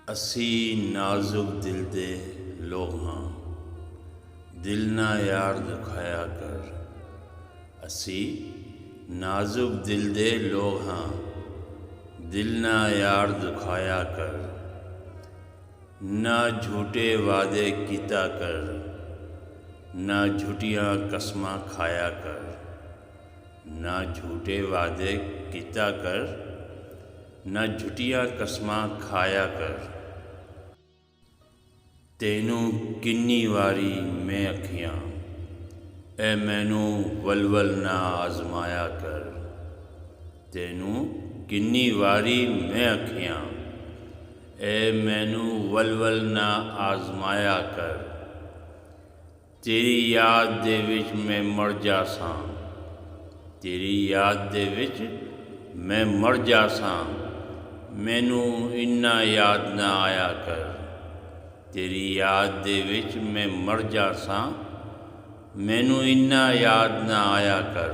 असी नाजुक दिल दे लोग हाँ, दिल ना यार दुखाया कर। असी नाजुक दिल दे लोग हाँ, दिल ना यार दुखाया कर। ना झूठे वादे कीता कर, ना झूठियाँ कसमां खाया कर। ना झूठे वादे कीता कर, ना झूठियाँ कसमां खाया कर। तेनू किन्नी वारी मैं अखियाँ, ए मैनू वलवल ना आजमाया कर। तेनू किन्नी वारी मैं अखियाँ, ए मैनू वलवल ना आजमाया कर। तेरी याद दे विच मैं मर जासां, तेरी याद दे विच मैं मर जासां। मैनू इन्ना याद ना आया कर। तेरी याद दे विच मैं मर जासां, मैनू इन्ना याद ना आया कर।